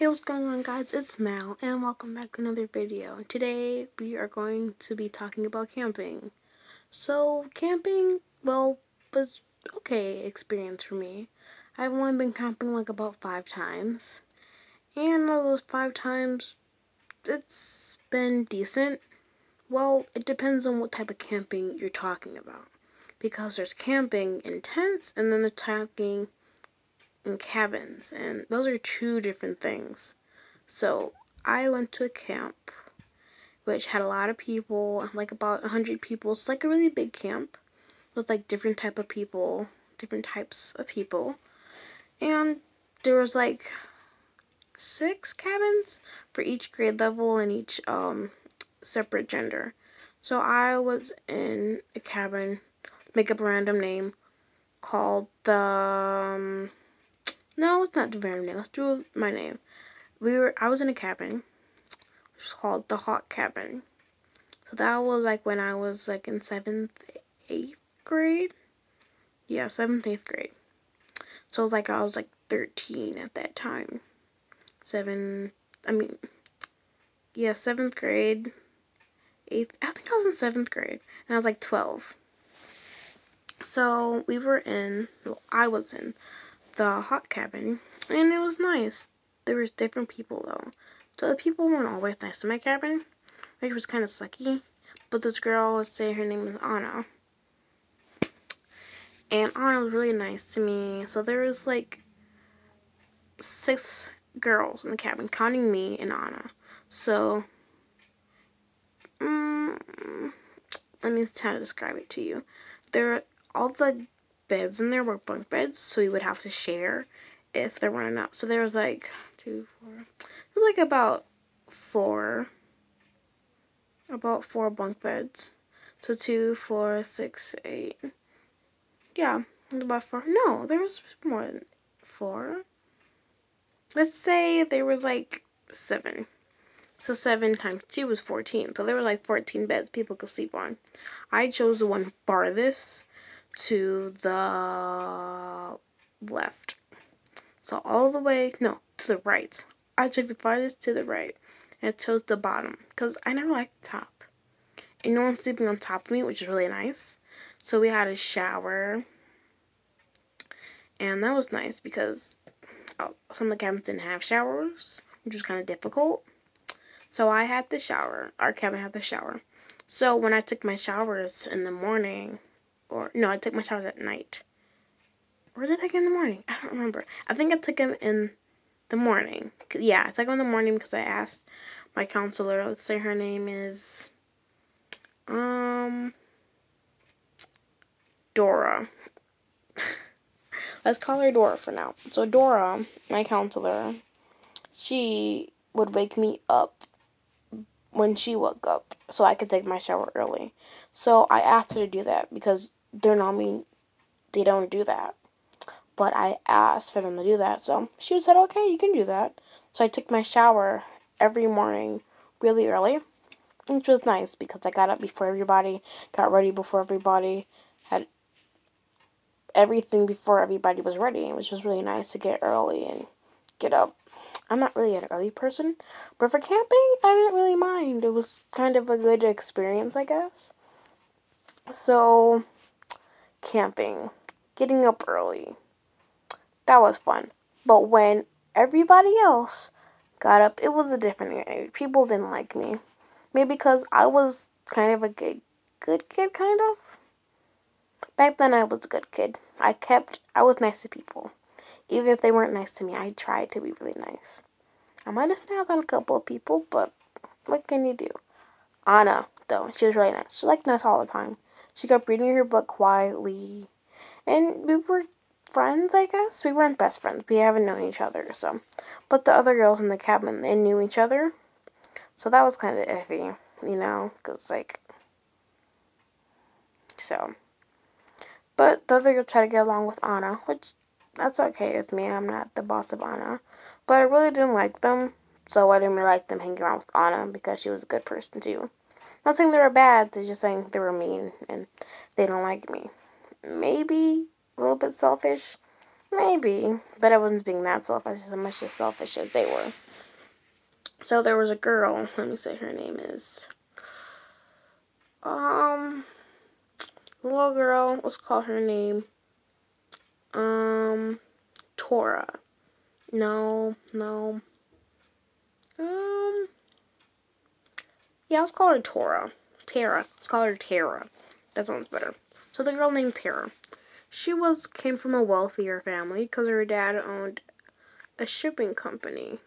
Hey, what's going on, guys? It's Mal, and welcome back to another video. Today, we are going to be talking about camping. So, camping, well, was okay experience for me. I've only been camping like about 5 times, and out of those 5 times, it's been decent. Well, it depends on what type of camping you're talking about, because there's camping in tents, and then there's camping in cabins, and those are two different things. So I went to a camp which had a lot of people, like about 100 people. It's like a really big camp with like different types of people. And there was like 6 cabins for each grade level and each separate gender. So I was in a cabin, make up a random name, called the no, let's not do random name. Let's do my name. I was in a cabin, which was called the Hot Cabin. So that was like when I was like in 7th, 8th grade. Yeah, 7th, 8th grade. So it was like I was like 13 at that time. 7th grade. 8th, I think I was in 7th grade. And I was like 12. So I was in the Hot Cabin. And it was nice. There was different people though. So the people weren't always nice in my cabin. It was kind of sucky. But this girl, let's say her name is Anna. And Anna was really nice to me. So there was like 6 girls in the cabin, counting me and Anna. So, let me try to describe it to you. All the beds in there were bunk beds, so we would have to share if there weren't enough. So there was like 2, 4. It was like about 4 bunk beds. So 2, 4, 6, 8. Yeah, about 4. No, there was more than 4. Let's say there was like 7. So 7 times 2 was 14. So there were like 14 beds people could sleep on. I chose the one farthest to the left. So all the way, no, to the right. I took the farthest to the right and chose the bottom because I never liked the top. And no one's sleeping on top of me, which is really nice. So we had a shower. And that was nice because some of the cabins didn't have showers, which was kind of difficult. So I had the shower. Our cabin had the shower. So when I took my showers in the morning, I took my showers at night. Or did I get in the morning? I don't remember. I think I took them in the morning. Yeah, I took them in the morning because I asked my counselor, let's say her name is, Dora. Let's call her Dora for now. So Dora, my counselor, she would wake me up when she woke up so I could take my shower early. So I asked her to do that because they don't do that. But I asked for them to do that. So she said, okay, you can do that. So I took my shower every morning really early, which was nice because I got up before everybody, got ready before everybody, had everything before everybody was ready, which was really nice to get early and get up. I'm not really an early person, but for camping, I didn't really mind. It was kind of a good experience, I guess. So, camping, getting up early, that was fun. But when everybody else got up, it was a different. People didn't like me. Maybe because I was kind of a good kid, kind of. Back then, I was a good kid. I was nice to people. Even if they weren't nice to me, I tried to be really nice. I might have snapped on a couple of people, but what can you do? Anna, though, she was really nice. She liked us all the time. She kept reading her book quietly. And we were friends, I guess. We weren't best friends. We haven't known each other, so. But the other girls in the cabin, they knew each other. So that was kind of iffy, because, so. But the other girl tried to get along with Anna, which, that's okay with me. I'm not the boss of Anna. But I really didn't like them, so I didn't really like them hanging around with Anna because she was a good person, too. Not saying they were bad, they're just saying they were mean and they don't like me. Maybe a little bit selfish. maybe, but I wasn't being that selfish as much as selfish as they were. So there was a girl, let me say her name is, little girl, let's call her name, Tora. No. Yeah, let's call her Tora. Tara. Let's call her Tara. That sounds better. So the girl named Tara. She came from a wealthier family because her dad owned a shipping company.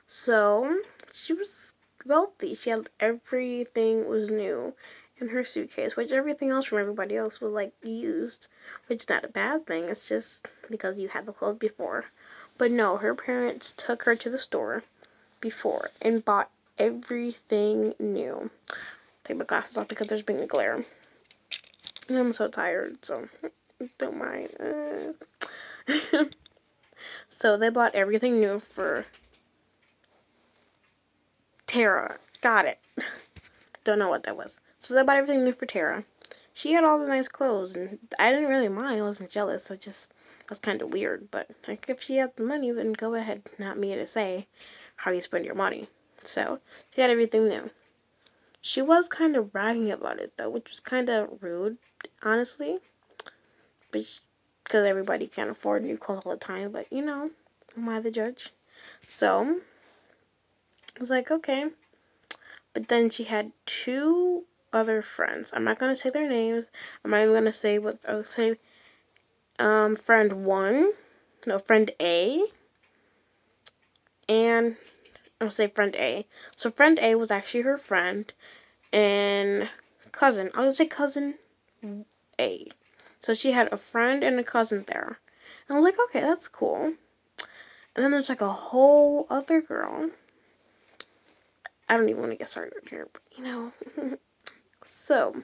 So she was wealthy. She had everything was new in her suitcase, which everything else from everybody else was like used, which is not a bad thing. It's just because you had the clothes before. But no, her parents took her to the store before and bought everything new. Take my glasses off because there's being a glare. And I'm so tired, so don't mind. So they bought everything new for Tara. Got it. Don't know what that was. So they bought everything new for Tara. She had all the nice clothes, and I didn't really mind. I wasn't jealous. It was kind of weird. But like, if she had the money, then go ahead. Not me to say how you spend your money. So she had everything new. She was kind of bragging about it, though, which was kind of rude, honestly. But because everybody can't afford new clothes all the time. But, you know, am I the judge? So I was like, okay. But then she had two other friends. I'm not going to say their names. I'm not even going to say what I'll say. Friend A. And I'll say friend A. So friend A was actually her friend and cousin. I'll say cousin A. So she had a friend and a cousin there. And I was like, okay, that's cool. And then there's like a whole other girl. I don't even want to get started here, but you know. So,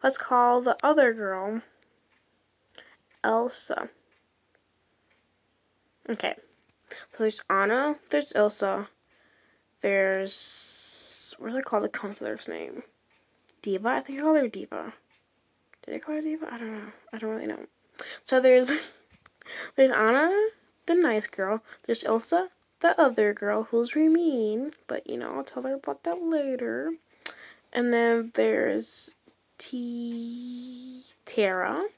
let's call the other girl Elsa. Okay. So there's Anna, there's Elsa, what do I call the counselor's name? Diva? I think I call her Diva. Did I call her Diva? I don't know. I don't really know. So there's Anna, the nice girl. There's Elsa, the other girl, who's really mean. But, you know, I'll tell her about that later. And then there's Tara.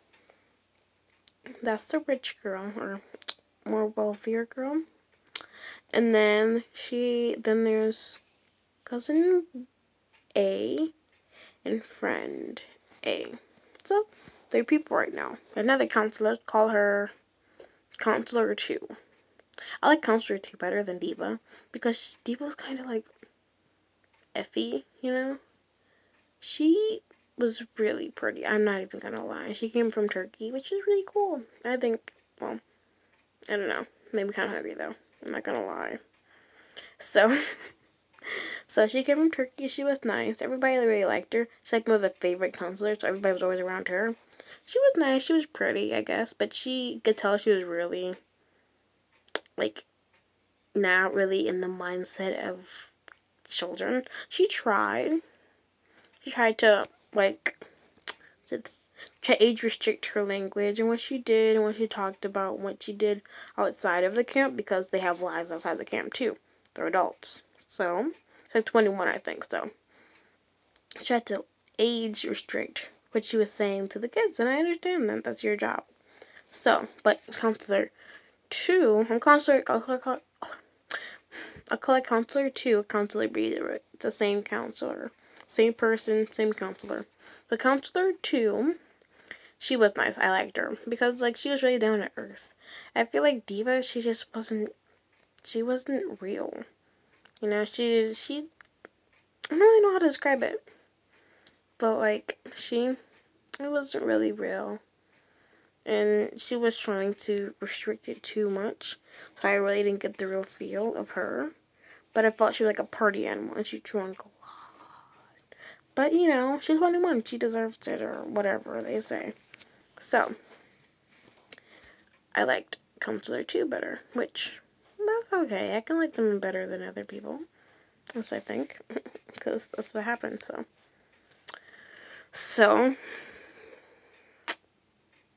That's the rich girl, or more wealthier girl. And then there's cousin A and friend A. So, 3 people right now. Another counselor, call her Counselor 2. I like Counselor 2 better than Diva, because Diva's kind of like effy, you know? She was really pretty, I'm not even gonna lie. She came from Turkey, which is really cool. I think, well, I don't know. Made me kind of hungry, though. I'm not gonna lie. So, so she came from Turkey. She was nice. Everybody really liked her. She's like one of the favorite counselors, so everybody was always around her. She was nice. She was pretty, I guess. But she could tell she was really, like, not really in the mindset of children. She tried. She tried to, like, to age restrict her language and what she did and what she talked about and what she did outside of the camp, because they have lives outside the camp too. They're adults. So, she's like 21, I think, so. She had to age restrict what she was saying to the kids, and I understand that. That's your job. So, but Counselor 2, I'll call it Counselor 2, Counselor B. It's the same counselor. Same person, same counselor. But Counselor 2, she was nice. I liked her. Because, like, she was really down to earth. I feel like Diva, she wasn't real. You know, she, I don't really know how to describe it. But, like, it wasn't really real. And she was trying to restrict it too much. So I really didn't get the real feel of her. But I felt she was like a party animal and she drank a lot. But, you know, she's 21. She deserves it, or whatever they say. So, I liked Counselor 2 better, which, okay, I can like them better than other people. Yes, I think. Because that's what happens, So,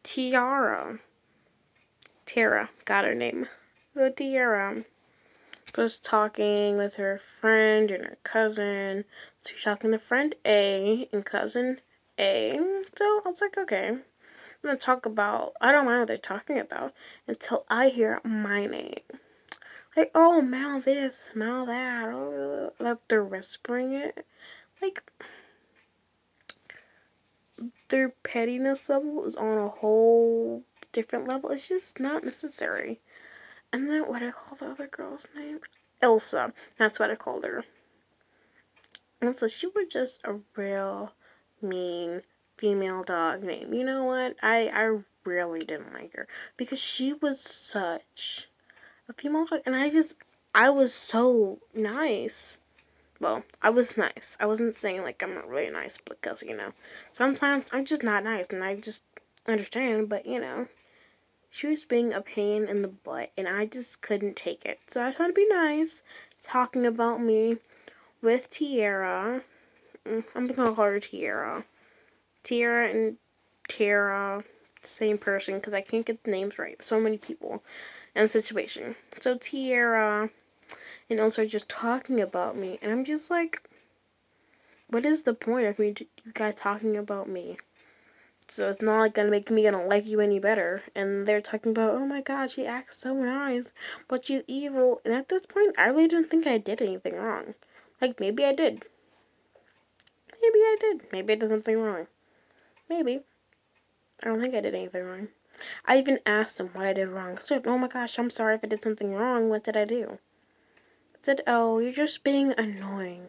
Tiara. Tara got her name. So Tiara was talking with her friend and her cousin. So she's talking to friend A and cousin A. So I was like, okay, I'm gonna talk about, I don't mind what they're talking about until I hear my name. Like, oh, Mal this, Mal that, oh, like they're whispering it. Like, their pettiness level is on a whole different level. It's just not necessary. And then what I call the other girl's name? Elsa. That's what I called her. And so she was just a real mean female dog name. You know what? I really didn't like her because she was such a female dog, and I was so nice. Well, I was nice. I wasn't saying like I'm not really nice because, you know, sometimes I'm just not nice and I just understand, but you know, she was being a pain in the butt and I just couldn't take it. So I tried to be nice, talking about me with Tiara. I'm gonna call her Tiara. Tiara and Tara, same person, because I can't get the names right. So many people in the situation. So Tiara and Elsa are just talking about me, and I'm just like, what is the point of you guys talking about me? So it's not like gonna make me gonna like you any better. And they're talking about, oh my god, she acts so nice, but she's evil. And at this point, I really didn't think I did anything wrong. Like, maybe I did. Maybe I did. Maybe I did something wrong. Maybe. I don't think I did anything wrong. I even asked them what I did wrong. I said, oh my gosh, I'm sorry if I did something wrong. What did I do? I said, oh, you're just being annoying.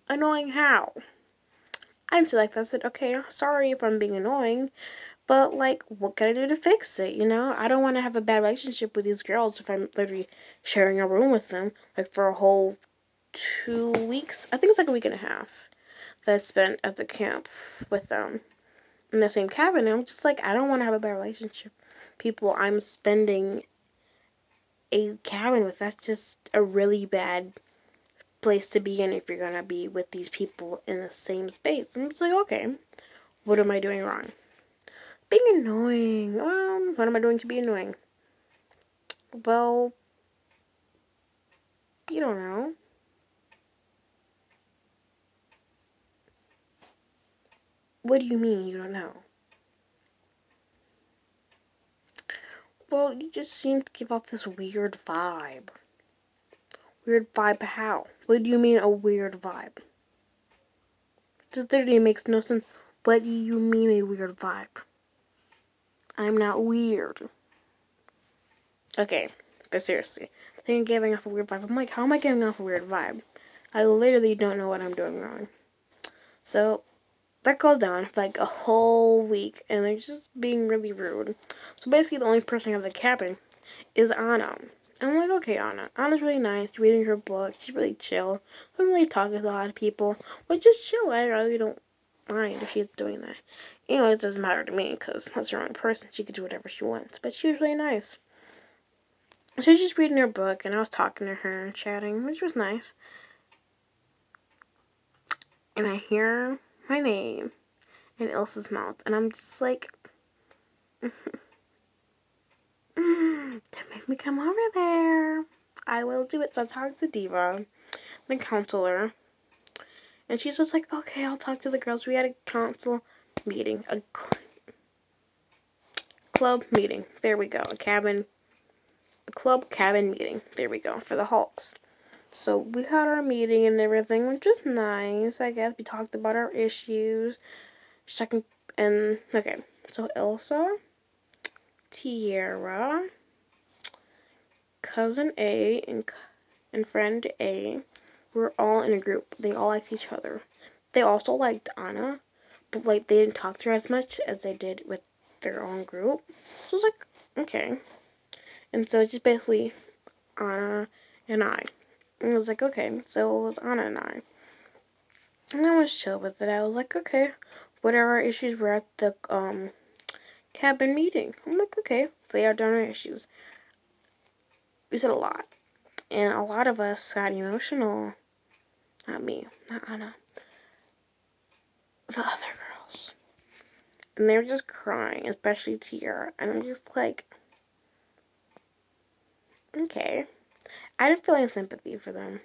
Annoying how? I didn't say like that. I said, okay, sorry if I'm being annoying, but like, what can I do to fix it, you know? I don't want to have a bad relationship with these girls if I'm literally sharing a room with them, like for a whole 2 weeks. I think it's like a week and a half that I spent at the camp with them in the same cabin. And I'm just like, I don't want to have a bad relationship. People I'm spending a cabin with, that's just a really bad place to be in if you're gonna be with these people in the same space. And I'm just like, okay, what am I doing wrong? Being annoying. What am I doing to be annoying? Well, you don't know. What do you mean you don't know? Well, you just seem to give off this weird vibe. Weird vibe how? What do you mean a weird vibe? This literally makes no sense. What do you mean a weird vibe? I'm not weird. Okay, but seriously. They're giving off a weird vibe. I'm like, how am I giving off a weird vibe? I literally don't know what I'm doing wrong. So, that goes on for like a whole week, and they're just being really rude. So basically, the only person at the cabin is Anna. And I'm like, okay, Anna. Anna's really nice. She's reading her book. She's really chill. Doesn't really talk with a lot of people. Which is chill. I really don't mind if she's doing that. Anyway, it doesn't matter to me, because that's her own person. She could do whatever she wants. But she was really nice. So she's just reading her book, and I was talking to her and chatting, which was nice. And I hear my name in Elsa's mouth, and I'm just like, don't make me come over there. I will do it. So I talked to Diva, the counselor, and she's just like, okay, I'll talk to the girls. We had a council meeting, a club meeting. There we go. A club cabin meeting. There we go, for the Hulks. So we had our meeting and everything, which was nice, I guess. We talked about our issues. Okay, so Elsa, Tiara, cousin A, and friend A were all in a group. They all liked each other. They also liked Anna, but like they didn't talk to her as much as they did with their own group. So I was like, okay. And so it's just basically Anna and I. And I was like, okay, so it was Anna and I. And I was chill with it. I was like, okay, whatever issues were at the cabin meeting. I'm like, okay, they are done our issues. We said a lot. And a lot of us got emotional. Not me, not Anna. The other girls. And they were just crying, especially Tiara. And I'm just like, okay. I didn't feel any sympathy for them.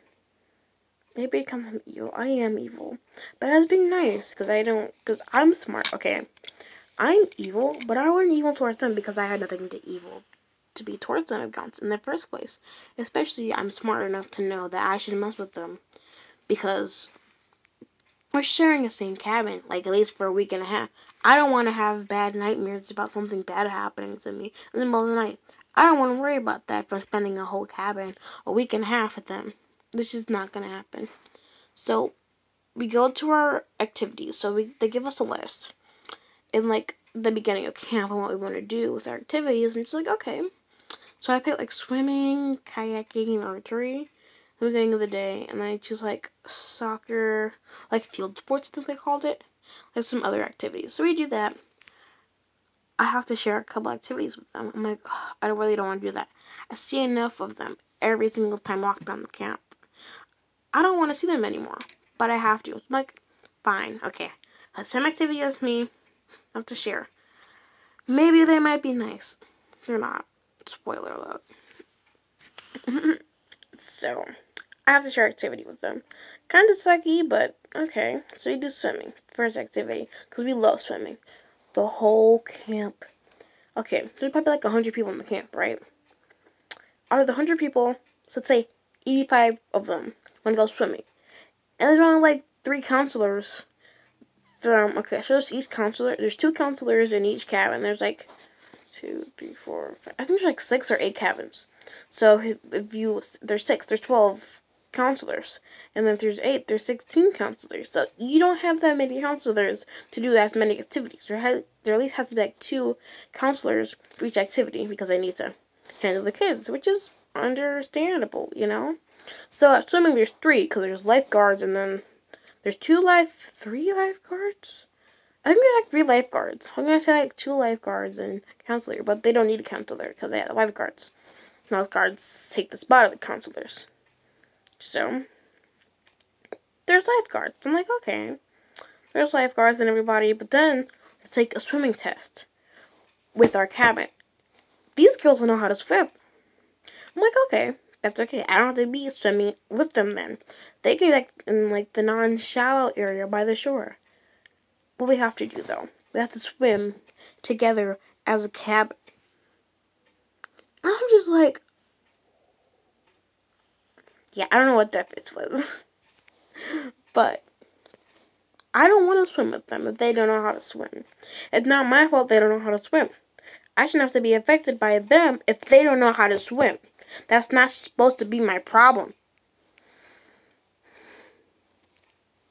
Maybe it comes from evil. I am evil. But I was being nice, because I'm smart. Okay, I'm evil, but I wasn't evil towards them because I had nothing to be towards them in the first place. Especially, I'm smart enough to know that I shouldn't mess with them because we're sharing the same cabin, like at least for a week and a half. I don't want to have bad nightmares about something bad happening to me in the middle of the night. I don't want to worry about that from spending a whole cabin, a week and a half with them. This is not going to happen. So, we go to our activities. So, they give us a list in, like, the beginning of camp and what we want to do with our activities. And it's like, okay. So, I picked, like, swimming, kayaking, and archery at the beginning of the day. And then I choose, like, soccer, like, field sports, I think they called it. Like, some other activities. So, we do that. I have to share a couple activities with them. I'm like, I really don't want to do that. I see enough of them every single time walking around the camp. I don't want to see them anymore, but I have to. I'm like, fine, okay. The same activity as me. I have to share. Maybe they might be nice. They're not. Spoiler alert. So, I have to share activity with them. Kind of sucky, but okay. So we do swimming. First activity. Because we love swimming. The whole camp. Okay, there's probably like 100 people in the camp, right? Out of the 100 people, so let's say 85 of them want to go swimming. And there's only like 3 counselors okay, so there's 2 counselors in each cabin. There's like 2, 3, 4, 5, I think there's like 6 or 8 cabins. So there's 6, there's 12 counselors. And then if there's 8, there's 16 counselors. So you don't have that many counselors to do as many activities. There at least has to be like 2 counselors for each activity because they need to handle the kids, which is understandable, you know? So at swimming, there's 3 because there's lifeguards and then there's 3 lifeguards? I think there's like 3 lifeguards. I'm going to say like 2 lifeguards and counselor, but they don't need a counselor because they have lifeguards. Lifeguards take the spot of the counselors. So, there's lifeguards. I'm like, okay. There's lifeguards and everybody, but then let's take a swimming test with our cabin. These girls don't know how to swim. I'm like, okay. That's okay. I don't have to be swimming with them then. They can be like in like the non-shallow area by the shore. What we have to do though, we have to swim together as a cabin. And I'm just like, yeah, I don't know what that face was. But I don't want to swim with them if they don't know how to swim. It's not my fault they don't know how to swim. I shouldn't have to be affected by them if they don't know how to swim. That's not supposed to be my problem.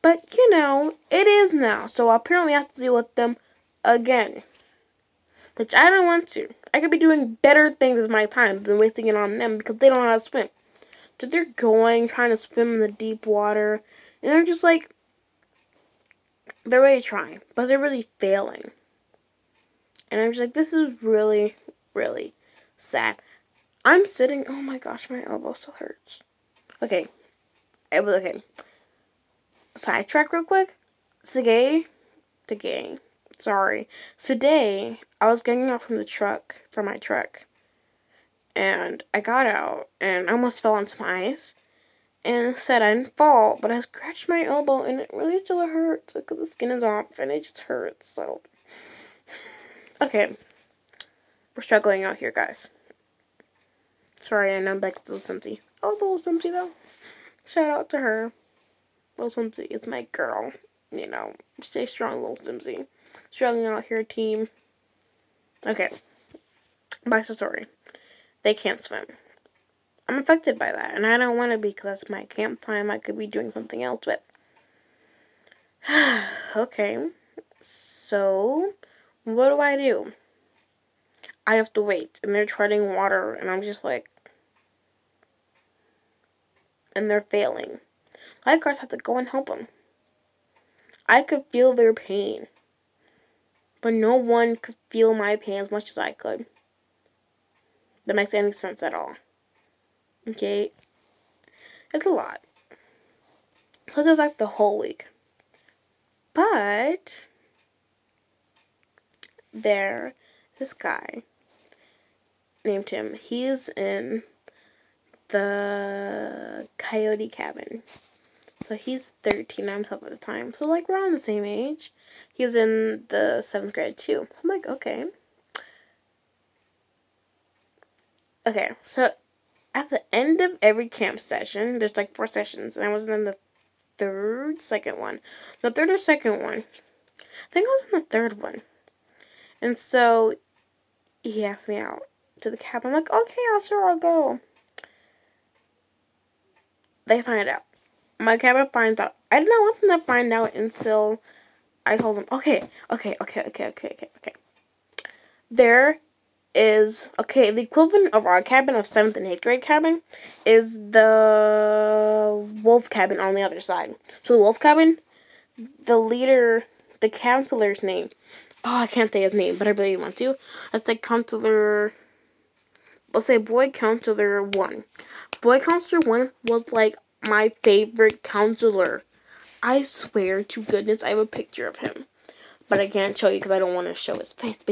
But, you know, it is now. So apparently I have to deal with them again. Which I don't want to. I could be doing better things with my time than wasting it on them because they don't know how to swim. So they're trying to swim in the deep water. And they're just like, they're really trying. But they're really failing. And I'm just like, this is really, really sad. I'm sitting, oh my gosh, my elbow still hurts. Okay. It was okay. Sidetrack real quick. Today, I was getting out from my truck. And I got out, and I almost fell on some ice. And instead, I didn't fall, but I scratched my elbow, and it really still hurts because the skin is off, and it just hurts, so. Okay. We're struggling out here, guys. Sorry, I know I'm back to Little Simpsy. Oh, Little Simpsy, though. Shout out to her. Little Simpsy is my girl. You know, stay strong, Little Simpsy. Struggling out here, team. Okay. Back to the story. They can't swim. I'm affected by that, and I don't want to be because that's my camp time. I could be doing something else with. Okay. So, what do? I have to wait, and they're treading water, and I'm just like, and they're failing. Lifeguards have to go and help them. I could feel their pain, but no one could feel my pain as much as I could. That makes any sense at all. Okay? It's a lot. Because it was like the whole week. But this guy named him. He's in the Coyote Cabin. So he's 13, I'm 12 at the time. So like we're around the same age. He's in the 7th grade too. I'm like, okay. Okay, so at the end of every camp session, there's like 4 sessions, and I was in the second one. The third or second one. I think I was in the third one. And so he asked me out to the cabin. I'm like, okay, I'll go. They find out. My cabin finds out. I did not want them to find out until I told them, okay. There is, the equivalent of our cabin of 7th and 8th grade cabin is the wolf cabin on the other side. So the wolf cabin, the leader, the counselor's name, I can't say his name, but I really want to. That's like counselor, let's say boy counselor 1. Boy counselor 1 was like my favorite counselor. I swear to goodness I have a picture of him. But I can't show you because I don't want to show his face. But